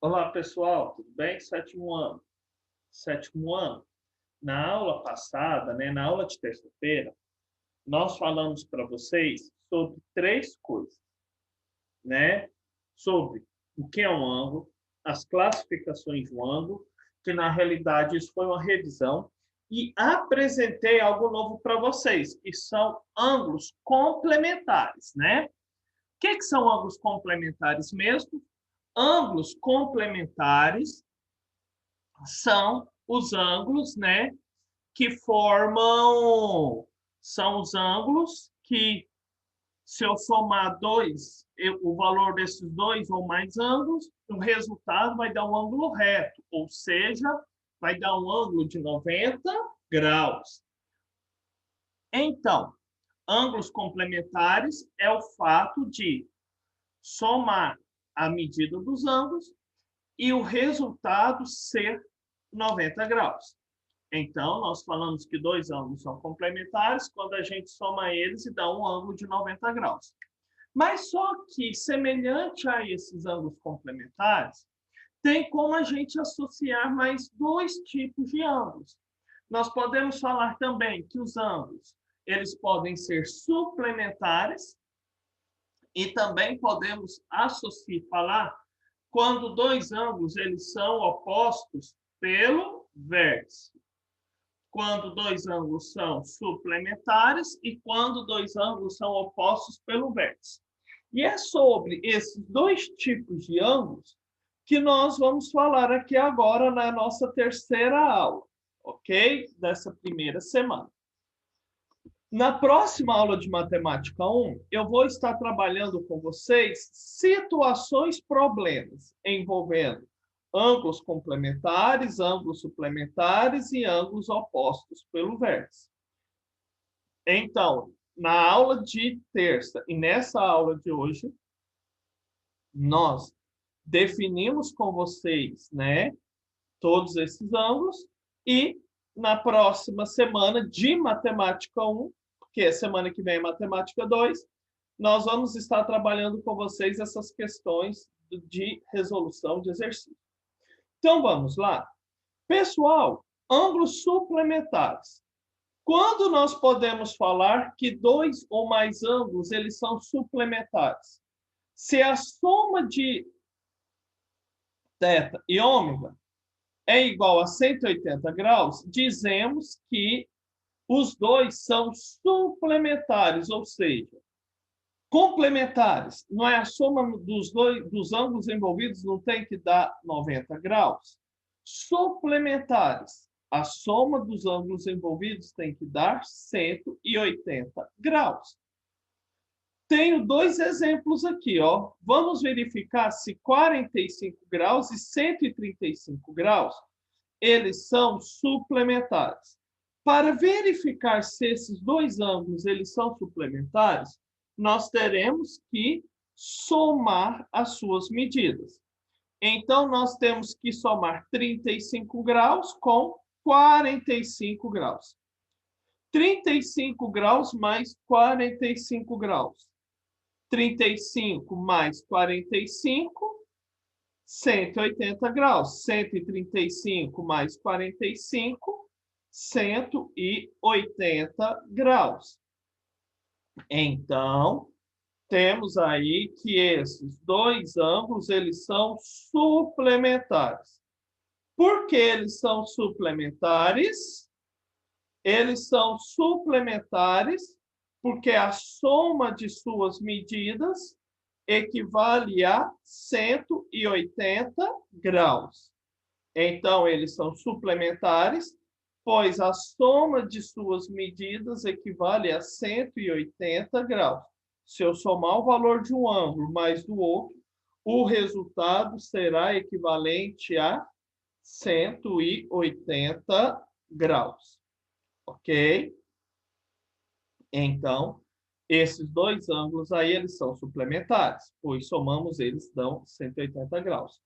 Olá, pessoal, tudo bem? Sétimo ano. Sétimo ano. Na aula passada, na aula de terça-feira, nós falamos para vocês sobre três coisas, né? Sobre o que é um ângulo, as classificações de um ângulo, que na realidade isso foi uma revisão, e apresentei algo novo para vocês, que são ângulos complementares, né? O que são ângulos complementares mesmo? Ângulos complementares são os ângulos, que formam, são os ângulos que, se eu somar o valor desses dois ou mais ângulos, o resultado vai dar um ângulo reto, ou seja, vai dar um ângulo de 90 graus. Então, ângulos complementares é o fato de somar a medida dos ângulos e o resultado ser 90 graus. Então, nós falamos que dois ângulos são complementares quando a gente soma eles e dá um ângulo de 90 graus. Mas só que, semelhante a esses ângulos complementares, tem como a gente associar mais dois tipos de ângulos. Nós podemos falar também que os ângulos eles podem ser suplementares e também podemos falar quando dois ângulos eles são opostos pelo vértice. Quando dois ângulos são suplementares e quando dois ângulos são opostos pelo vértice. E é sobre esses dois tipos de ângulos que nós vamos falar aqui agora na nossa terceira aula, ok? Dessa primeira semana. Na próxima aula de Matemática 1, eu vou estar trabalhando com vocês situações, problemas envolvendo ângulos complementares, ângulos suplementares e ângulos opostos pelo vértice. Então, na aula de terça e nessa aula de hoje, nós definimos com vocês, todos esses ângulos e na próxima semana de Matemática 1, que é semana que vem é Matemática 2, nós vamos estar trabalhando com vocês essas questões de resolução de exercício. Então, vamos lá. Pessoal, ângulos suplementares. Quando nós podemos falar que dois ou mais ângulos eles são suplementares? Se a soma de θ e ômega é igual a 180 graus, dizemos que os dois são suplementares, ou seja, complementares. Não é a soma dos ângulos envolvidos não tem que dar 90 graus? Suplementares. A soma dos ângulos envolvidos tem que dar 180 graus. Tenho dois exemplos aqui, ó. Vamos verificar se 45 graus e 135 graus, eles são suplementares. Para verificar se esses dois ângulos eles são suplementares, nós teremos que somar as suas medidas. Então, nós temos que somar 35 graus com 45 graus. 35 graus mais 45 graus. 35 mais 45, 180 graus. 135 mais 45, 180 graus. Então, temos aí que esses dois ângulos, eles são suplementares. Por que eles são suplementares? Eles são suplementares porque a soma de suas medidas equivale a 180 graus. Então, eles são suplementares, pois a soma de suas medidas equivale a 180 graus. Se eu somar o valor de um ângulo mais do outro, o resultado será equivalente a 180 graus. Ok? Então, esses dois ângulos aí, eles são suplementares, pois somamos eles, dão 180 graus.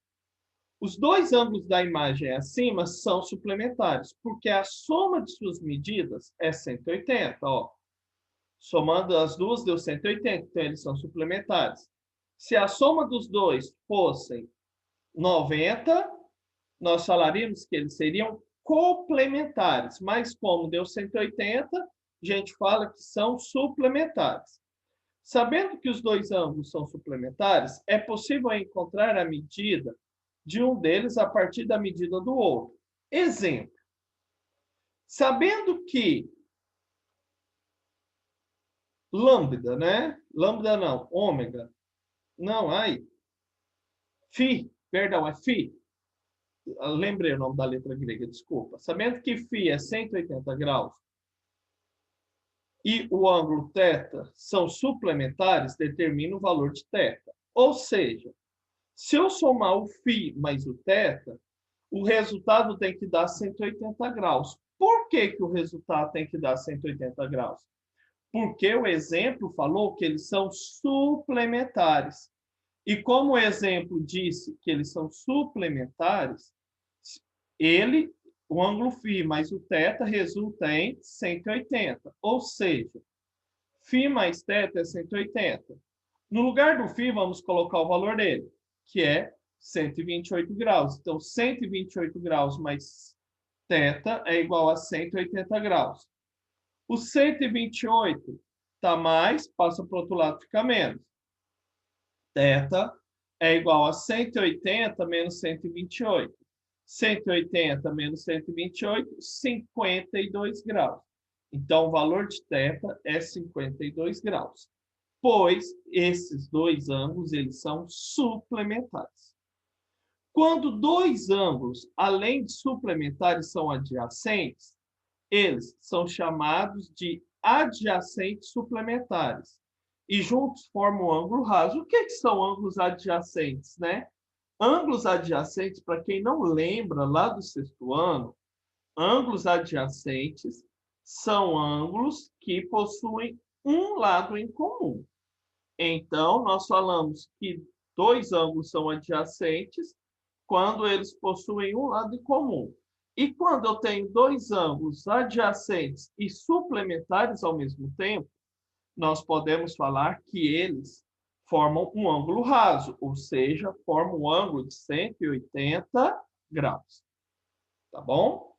Os dois ângulos da imagem acima são suplementares, porque a soma de suas medidas é 180, ó. Somando as duas deu 180, então eles são suplementares. Se a soma dos dois fossem 90, nós falaríamos que eles seriam complementares, mas como deu 180, a gente fala que são suplementares. Sabendo que os dois ângulos são suplementares, é possível encontrar a medida de um deles a partir da medida do outro. Exemplo. Sabendo que lambda, né? Lambda não, ômega. Não, aí. Φ, perdão, é Φ. Lembrei o nome da letra grega, desculpa. Sabendo que Φ é 180 graus e o ângulo θ são suplementares, determina o valor de θ. Ou seja, se eu somar o Φ mais o θ, o resultado tem que dar 180 graus. Por que o resultado tem que dar 180 graus? Porque o exemplo falou que eles são suplementares. E como o exemplo disse que eles são suplementares, o ângulo φ mais o θ resulta em 180. Ou seja, φ mais θ é 180. No lugar do φ, vamos colocar o valor dele, que é 128 graus. Então, 128 graus mais θ é igual a 180 graus. O 128 está mais, passa para o outro lado, fica menos. Θ é igual a 180 menos 128. 180 menos 128, 52 graus. Então, o valor de θ é 52 graus, pois esses dois ângulos eles são suplementares. Quando dois ângulos, além de suplementares, são adjacentes, eles são chamados de adjacentes suplementares. E juntos formam um ângulo raso. O que são ângulos adjacentes, né? Ângulos adjacentes, para quem não lembra lá do sexto ano, ângulos adjacentes são ângulos que possuem um lado em comum. Então, nós falamos que dois ângulos são adjacentes quando eles possuem um lado em comum. E quando eu tenho dois ângulos adjacentes e suplementares ao mesmo tempo, nós podemos falar que eles formam um ângulo raso, ou seja, formam um ângulo de 180 graus. Tá bom?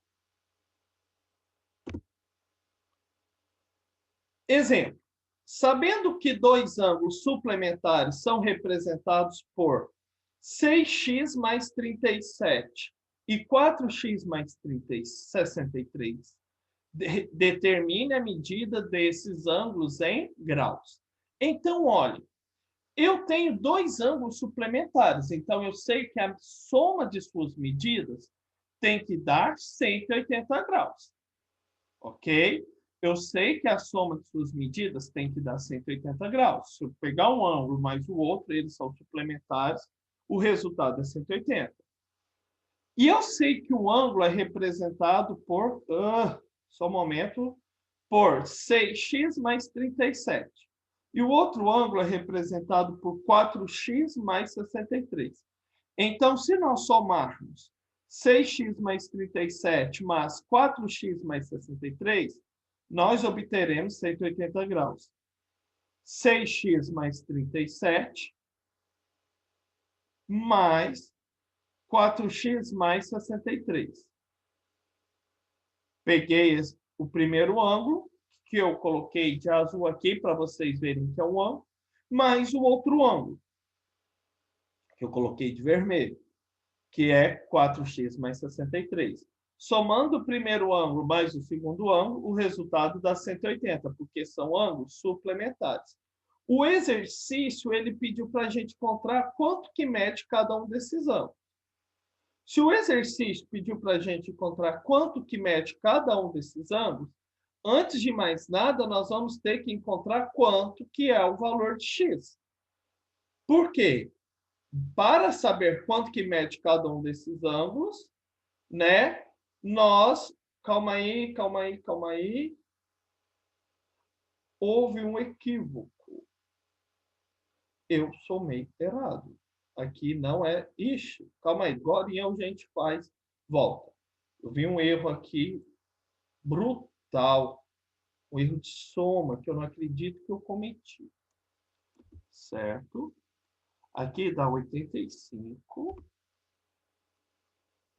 Exemplo. Sabendo que dois ângulos suplementares são representados por 6x mais 37 e 4x mais 63, determine a medida desses ângulos em graus. Então, olha, eu tenho dois ângulos suplementares, então eu sei que a soma de suas medidas tem que dar 180 graus, ok? Eu sei que a soma de suas medidas tem que dar 180 graus. Se eu pegar um ângulo mais o outro, eles são suplementares, o resultado é 180. E eu sei que o ângulo é representado por, só um momento, por 6x mais 37. E o outro ângulo é representado por 4x mais 63. Então, se nós somarmos 6x mais 37 mais 4x mais 63, nós obteremos 180 graus. 6x mais 37 mais 4x mais 63. Peguei o primeiro ângulo, que eu coloquei de azul aqui para vocês verem que é um ângulo, mais o outro ângulo, que eu coloquei de vermelho, que é 4x mais 63. Somando o primeiro ângulo mais o segundo ângulo, o resultado dá 180, porque são ângulos suplementares. O exercício ele pediu para a gente encontrar quanto que mede cada um desses ângulos. Se o exercício pediu para a gente encontrar quanto que mede cada um desses ângulos, antes de mais nada, nós vamos ter que encontrar quanto que é o valor de x. Por quê? Para saber quanto que mede cada um desses ângulos, né? Nós, calma aí. Houve um equívoco. Eu somei errado. Aqui não é... Ixi, calma aí. Agora a gente faz... Volta. Eu vi um erro aqui brutal. Um erro de soma que eu não acredito que eu cometi. Certo? Aqui dá 85.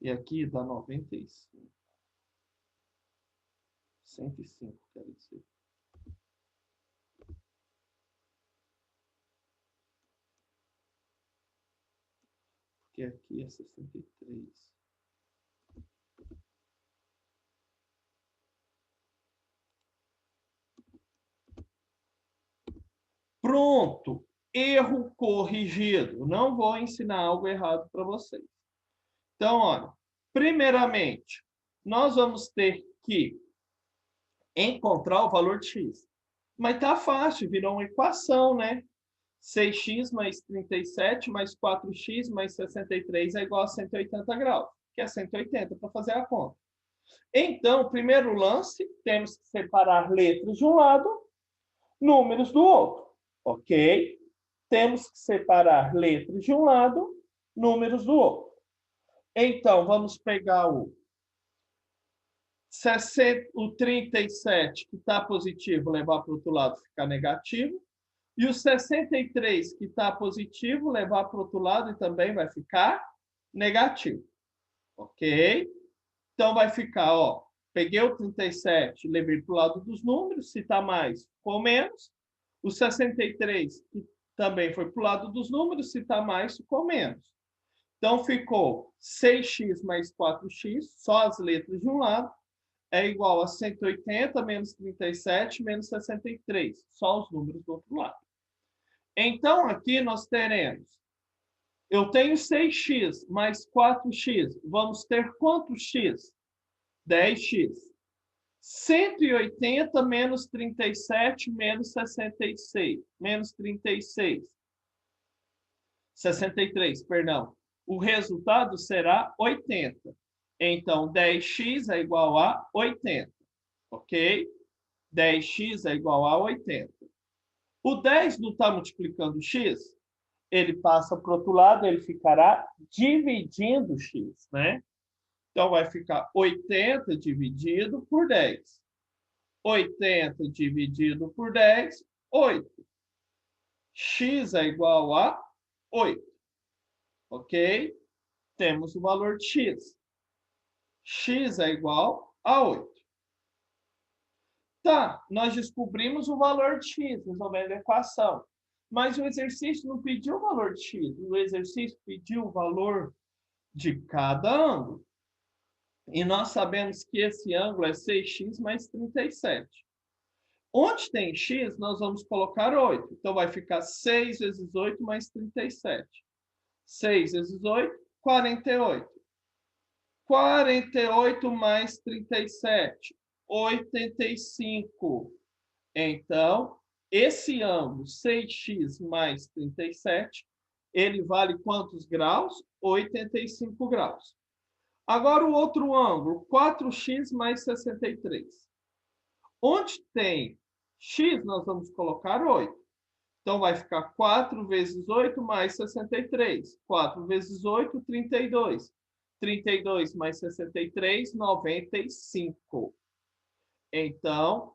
E aqui dá 95. 105, quero dizer. Porque aqui é 63. Pronto, erro corrigido. Não vou ensinar algo errado para vocês. Então, olha, primeiramente, nós vamos ter que encontrar o valor de x. Mas tá fácil, virou uma equação, né? 6x mais 37 mais 4x mais 63 é igual a 180 graus, que é 180 para fazer a conta. Então, primeiro lance, temos que separar letras de um lado, números do outro, ok? Temos que separar letras de um lado, números do outro. Então, vamos pegar o 37, que está positivo, levar para o outro lado, ficar negativo. E o 63, que está positivo, levar para o outro lado e também vai ficar negativo. Ok? Então, vai ficar, ó, peguei o 37, levei para o lado dos números, se está mais, ficou menos. O 63, que também foi para o lado dos números, se está mais, ficou menos. Então, ficou 6x mais 4x, só as letras de um lado, é igual a 180 menos 37 menos 63, só os números do outro lado. Então, aqui nós teremos, eu tenho 6x mais 4x, vamos ter quantos x? 10x. 180 menos 37 menos 66, menos 36. 63, perdão. O resultado será 80. Então, 10x é igual a 80, ok? 10x é igual a 80. O 10 não está multiplicando x? Ele passa para o outro lado, ele ficará dividindo x, né? Então, vai ficar 80 dividido por 10. 80 dividido por 10, 8. X é igual a 8. Ok? Temos o valor de x. X é igual a 8. Tá, nós descobrimos o valor de x, resolvendo a equação. Mas o exercício não pediu o valor de x, o exercício pediu o valor de cada ângulo. E nós sabemos que esse ângulo é 6x mais 37. Onde tem x, nós vamos colocar 8. Então, vai ficar 6 vezes 8 mais 37. 6 vezes 8, 48. 48 mais 37, 85. Então, esse ângulo 6x mais 37, ele vale quantos graus? 85 graus. Agora, o outro ângulo, 4x mais 63. Onde tem x, nós vamos colocar 8. Então, vai ficar 4 vezes 8 mais 63. 4 vezes 8, 32. 32 mais 63, 95. Então,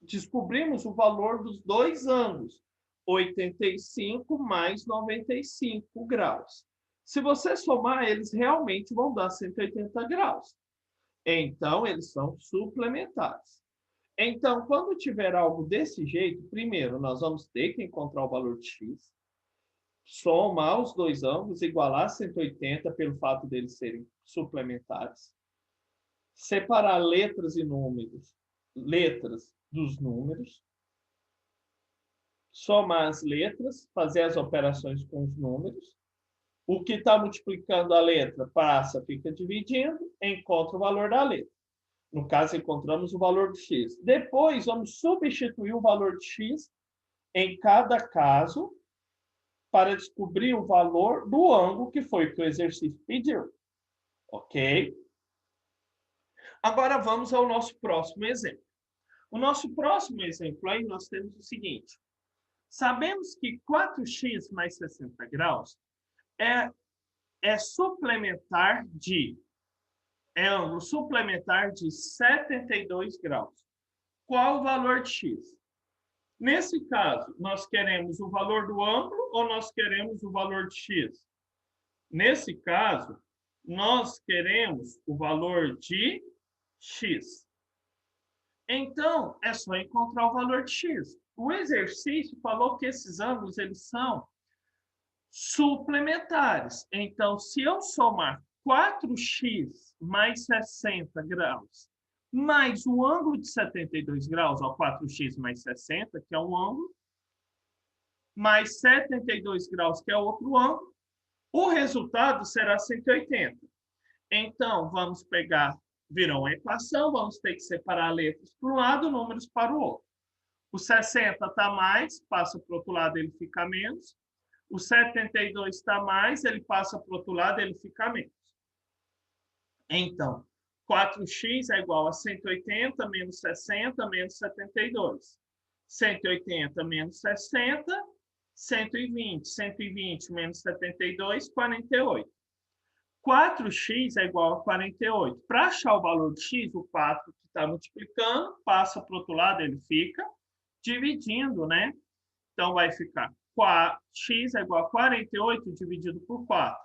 descobrimos o valor dos dois ângulos. 85 mais 95 graus. Se você somar, eles realmente vão dar 180 graus. Então, eles são suplementares. Então, quando tiver algo desse jeito, primeiro, nós vamos ter que encontrar o valor de x, somar os dois ângulos, igualar 180 pelo fato deles serem suplementares, separar letras e números, letras dos números, somar as letras, fazer as operações com os números. O que está multiplicando a letra passa, fica dividindo, encontra o valor da letra. No caso, encontramos o valor de x. Depois, vamos substituir o valor de x em cada caso para descobrir o valor do ângulo que foi que o exercício pediu. Ok? Agora, vamos ao nosso próximo exemplo. O nosso próximo exemplo aí, nós temos o seguinte. Sabemos que 4x mais 60 graus é suplementar de ângulo suplementar de 72 graus. Qual o valor de x? Nesse caso, nós queremos o valor do ângulo ou nós queremos o valor de x? Nesse caso, Nós queremos o valor de x. Então, é só encontrar o valor de x. O exercício falou que esses ângulos eles são suplementares. Então, se eu somar 4x mais 60 graus, mais o ângulo de 72 graus, ó, 4x mais 60, que é um ângulo, mais 72 graus, que é outro ângulo, o resultado será 180. Então, vamos pegar, virar uma equação, vamos ter que separar letras para um lado, números para o outro. O 60 está mais, passa para o outro lado, ele fica menos. O 72 está mais, ele passa para o outro lado, ele fica menos. Então, 4x é igual a 180 menos 60 menos 72. 180 menos 60, 120. 120 menos 72, 48. 4x é igual a 48. Para achar o valor de x, o 4 que está multiplicando, passa para o outro lado, ele fica dividindo, né? Então, vai ficar x é igual a 48 dividido por 4.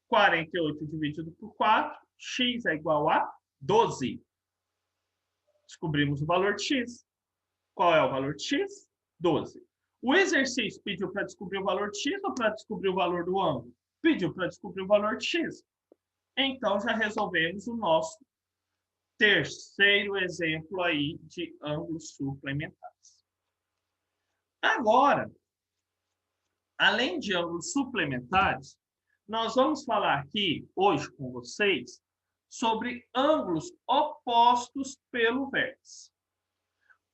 48 dividido por 4, x é igual a 12. Descobrimos o valor de x. Qual é o valor de x? 12. O exercício pediu para descobrir o valor de x ou para descobrir o valor do ângulo? Pediu para descobrir o valor de x. Então, já resolvemos o nosso terceiro exemplo aí de ângulos suplementares. Agora, além de ângulos suplementares, nós vamos falar aqui, hoje com vocês, sobre ângulos opostos pelo vértice.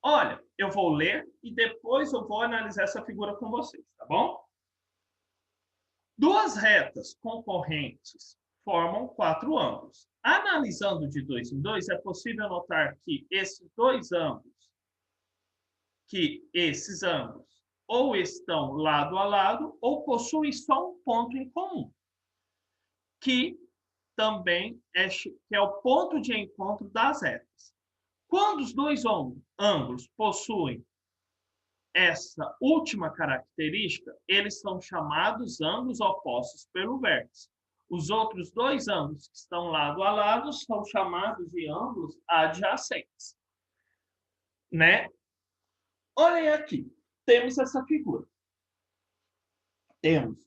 Olha, eu vou ler e depois eu vou analisar essa figura com vocês, tá bom? Duas retas concorrentes formam 4 ângulos. Analisando de 2 em 2, é possível notar que esses ângulos ou estão lado a lado ou possuem só um ponto em comum, que também é o ponto de encontro das retas. Quando os dois ângulos possuem essa última característica, eles são chamados ângulos opostos pelo vértice. Os outros dois ângulos que estão lado a lado são chamados de ângulos adjacentes. Né? Olhem aqui, temos essa figura. Temos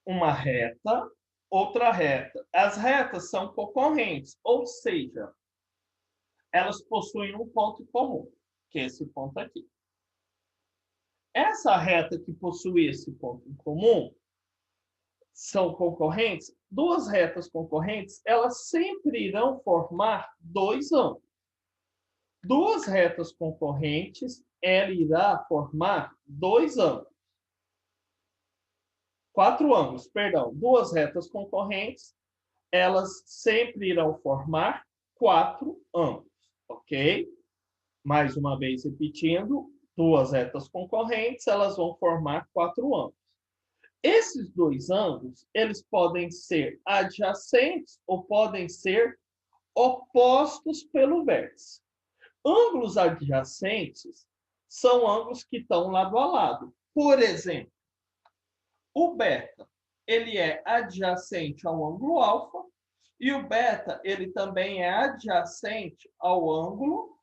uma reta, outra reta. As retas são concorrentes, ou seja, elas possuem um ponto em comum, que é esse ponto aqui. Essa reta que possui esse ponto em comum são concorrentes. Duas retas concorrentes, elas sempre irão formar dois ângulos. Duas retas concorrentes, ela irá formar dois ângulos. Duas retas concorrentes, elas sempre irão formar 4 ângulos, ok? Mais uma vez repetindo, duas retas concorrentes, elas vão formar 4 ângulos. Esses dois ângulos, eles podem ser adjacentes ou podem ser opostos pelo vértice. Ângulos adjacentes são ângulos que estão lado a lado. Por exemplo, o beta, ele é adjacente ao ângulo alfa e o beta, ele também é adjacente ao ângulo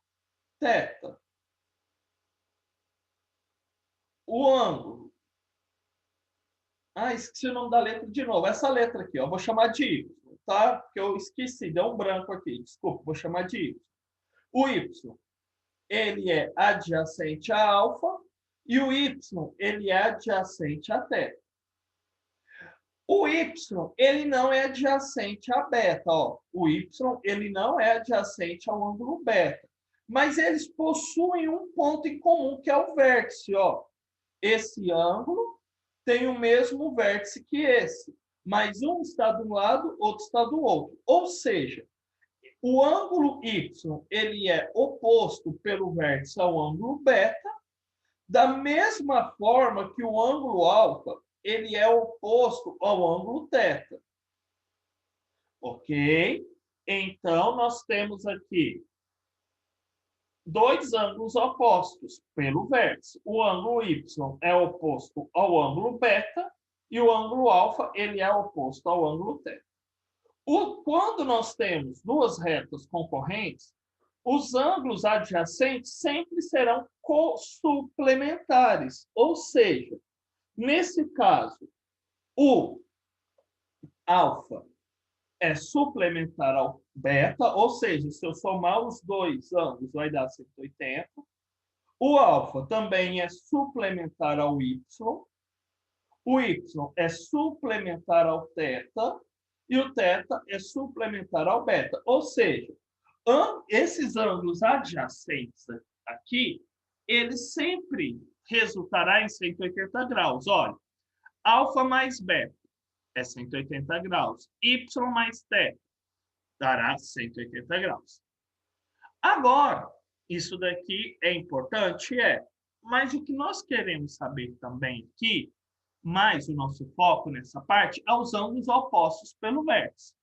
θ. O ângulo... esqueci o nome da letra de novo. Essa letra aqui, ó, vou chamar de Y, tá? Porque eu esqueci, deu um branco aqui. Desculpa, vou chamar de Y. O Y, ele é adjacente a alfa e o Y, ele é adjacente a θ. O Y, ele não é adjacente a beta, ó. O Y, ele não é adjacente ao ângulo beta. Mas eles possuem um ponto em comum, que é o vértice, ó. Esse ângulo tem o mesmo vértice que esse, mas um está de um lado, outro está do outro. Ou seja, o ângulo Y, ele é oposto pelo vértice ao ângulo beta, da mesma forma que o ângulo alfa, ele é oposto ao ângulo θ. Ok? Então, nós temos aqui dois ângulos opostos pelo vértice. O ângulo Y é oposto ao ângulo beta e o ângulo alfa, ele é oposto ao ângulo θ. Quando nós temos duas retas concorrentes, os ângulos adjacentes sempre serão suplementares. Ou seja, nesse caso, o alfa é suplementar ao beta, ou seja, se eu somar os dois ângulos, vai dar 180. O alfa também é suplementar ao y. O y é suplementar ao θ. E o θ é suplementar ao beta. Ou seja, esses ângulos adjacentes aqui, ele sempre resultará em 180 graus. Olha, alfa mais beta é 180 graus. Y mais θ dará 180 graus. Agora, isso daqui é importante? Mas o que nós queremos saber também aqui, mais o nosso foco nessa parte, é os ângulos opostos pelo vértice.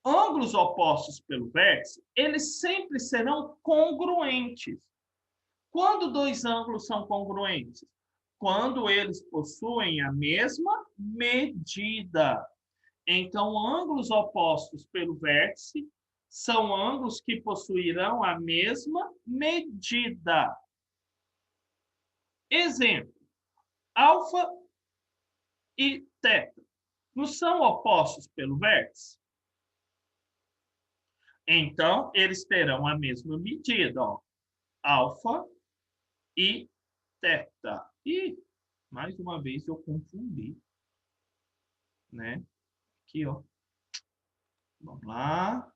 Ângulos opostos pelo vértice, eles sempre serão congruentes. Quando dois ângulos são congruentes? Quando eles possuem a mesma medida. Então, ângulos opostos pelo vértice são ângulos que possuirão a mesma medida. Exemplo, alfa e θ não são opostos pelo vértice? Então, eles terão a mesma medida, ó, alfa e θ. E, mais uma vez, eu confundi, né? Aqui, ó. Vamos lá.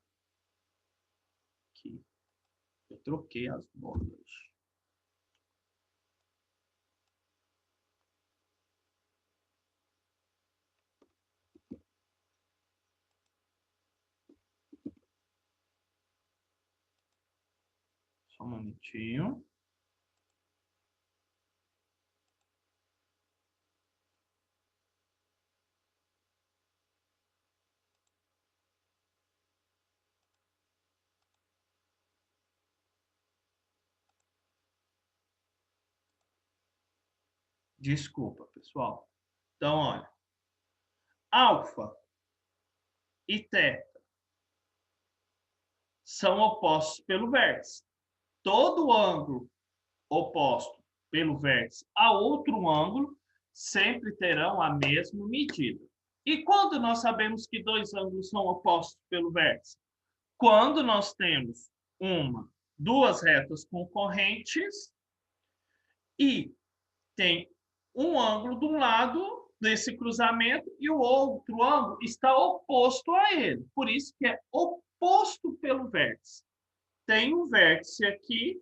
Aqui. Eu troquei as bolas. Só um momentinho. Desculpa, pessoal. Então, olha. Alfa e θ são opostos pelo vértice. Todo ângulo oposto pelo vértice a outro ângulo sempre terão a mesma medida. E quando nós sabemos que dois ângulos são opostos pelo vértice? Quando nós temos duas retas concorrentes e tem um ângulo de um lado desse cruzamento e o outro ângulo está oposto a ele. Por isso que é oposto pelo vértice. Tem um vértice aqui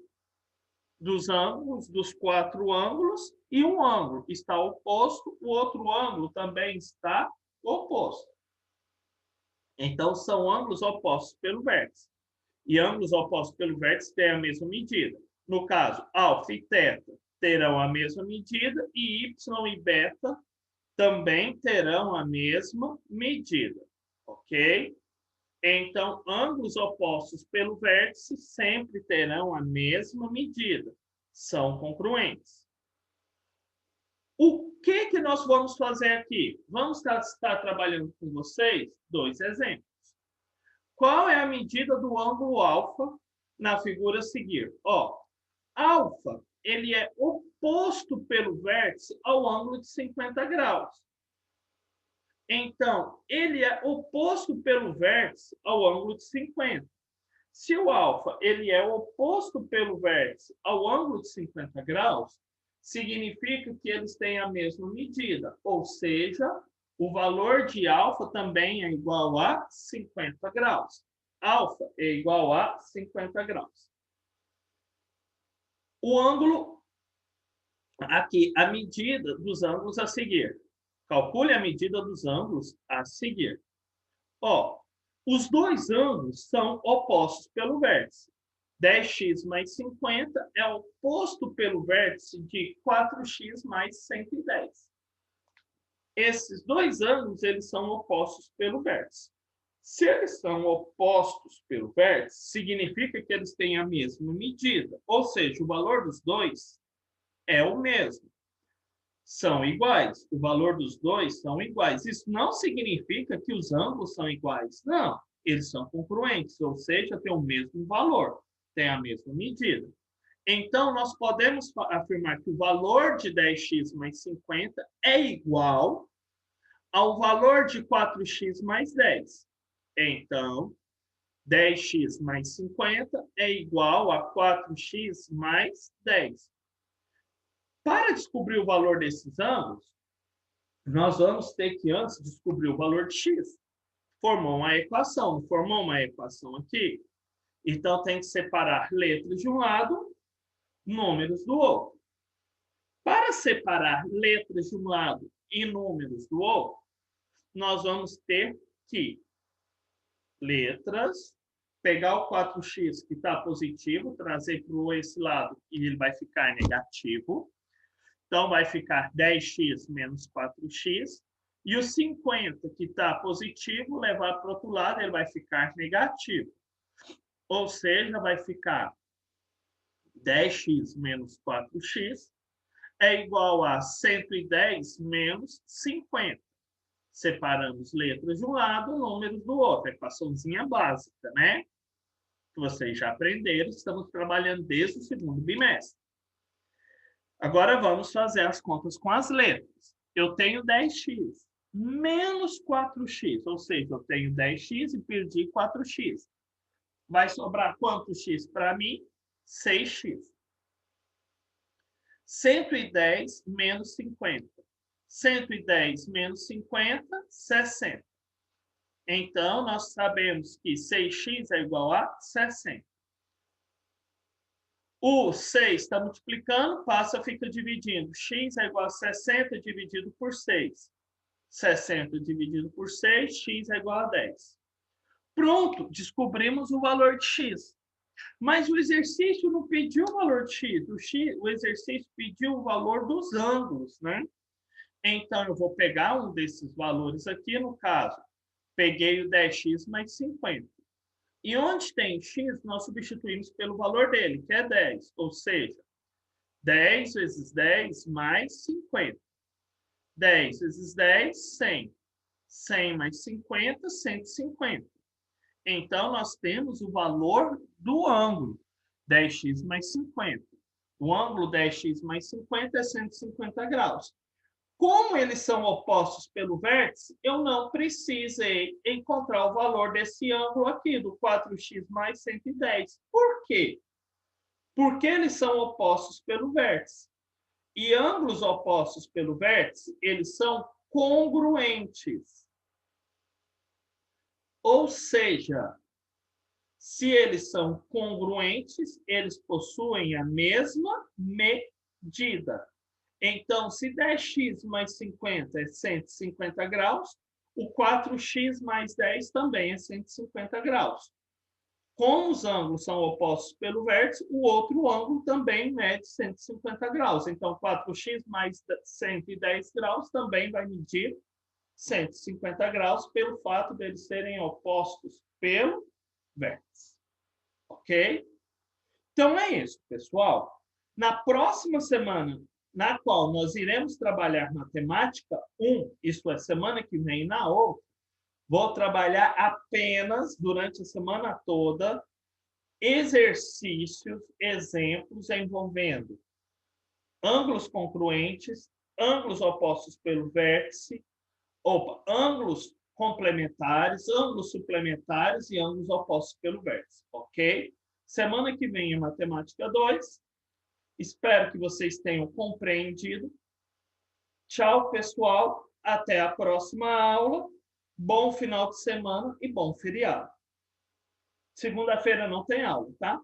dos ângulos, dos quatro ângulos, e um ângulo está oposto, o outro ângulo também está oposto. Então, são ângulos opostos pelo vértice. E ângulos opostos pelo vértice têm a mesma medida. No caso, alfa e θ terão a mesma medida e y e beta também terão a mesma medida. Ok? Então, ângulos opostos pelo vértice sempre terão a mesma medida. São congruentes. O que nós vamos fazer aqui? Vamos estar trabalhando com vocês dois exemplos. Qual é a medida do ângulo alfa na figura a seguir? Ó, alfa, ele é oposto pelo vértice ao ângulo de 50 graus. Então, ele é oposto pelo vértice ao ângulo de 50. Se o alfa ele é oposto pelo vértice ao ângulo de 50 graus, significa que eles têm a mesma medida, ou seja, o valor de alfa também é igual a 50 graus. Alfa é igual a 50 graus. O ângulo, aqui, a medida dos ângulos a seguir. Calcule a medida dos ângulos a seguir. Ó, os dois ângulos são opostos pelo vértice. 10x mais 50 é oposto pelo vértice de 4x mais 110. Esses dois ângulos eles são opostos pelo vértice. Se eles são opostos pelo vértice, significa que eles têm a mesma medida. Ou seja, o valor dos dois é o mesmo. são iguais. O valor dos dois são iguais. Isso não significa que os ângulos são iguais. Não, eles são congruentes, ou seja, têm o mesmo valor, têm a mesma medida. Então, nós podemos afirmar que o valor de 10x mais 50 é igual ao valor de 4x mais 10. Então, 10x mais 50 é igual a 4x mais 10. Para descobrir o valor desses ângulos, nós vamos ter que antes descobrir o valor de x. Formou uma equação, formou uma equação aqui. Então, tem que separar letras de um lado, números do outro. Para separar letras de um lado e números do outro, nós vamos ter que letras, pegar o 4x que está positivo, trazer para esse lado e ele vai ficar negativo. Então, vai ficar 10x menos 4x. E o 50, que está positivo, levar para o outro lado, ele vai ficar negativo. Ou seja, vai ficar 10x menos 4x é igual a 110 menos 50. Separamos letras de um lado, números do outro. Equaçãozinha básica, né? Que vocês já aprenderam, estamos trabalhando desde o segundo bimestre. Agora vamos fazer as contas com as letras. Eu tenho 10x menos 4x, ou seja, eu tenho 10x e perdi 4x. Vai sobrar quanto x para mim? 6x. 110 menos 50. 110 menos 50, 60. Então, nós sabemos que 6x é igual a 60. O 6 está multiplicando, passa, fica dividindo. X é igual a 60 dividido por 6. 60 dividido por 6, x é igual a 10. Pronto, descobrimos o valor de x. Mas o exercício não pediu o valor de x. O exercício pediu o valor dos ângulos, né? Então, eu vou pegar um desses valores aqui, no caso, peguei o 10x mais 50. E onde tem x, nós substituímos pelo valor dele, que é 10. Ou seja, 10 vezes 10 mais 50. 10 vezes 10, 100. 100 mais 50, 150. Então, nós temos o valor do ângulo, 10x mais 50. O ângulo 10x mais 50 é 150 graus. Como eles são opostos pelo vértice, eu não precisei encontrar o valor desse ângulo aqui, do 4x mais 110. Por quê? Porque eles são opostos pelo vértice. E ângulos opostos pelo vértice, eles são congruentes. Ou seja, se eles são congruentes, eles possuem a mesma medida. Então, se 10x mais 50 é 150 graus, o 4x mais 10 também é 150 graus. Como os ângulos são opostos pelo vértice, o outro ângulo também mede 150 graus. Então, 4x mais 110 graus também vai medir 150 graus pelo fato de eles serem opostos pelo vértice. Ok? Então, é isso, pessoal. Na próxima semana, na qual nós iremos trabalhar matemática 1, isto é, semana que vem na outra, vou trabalhar apenas, durante a semana toda, exercícios, exemplos envolvendo ângulos congruentes, ângulos opostos pelo vértice, ângulos complementares, ângulos suplementares e ângulos opostos pelo vértice, ok? Semana que vem é matemática 2. Espero que vocês tenham compreendido. Tchau, pessoal. Até a próxima aula. Bom final de semana e bom feriado. Segunda-feira não tem aula, tá?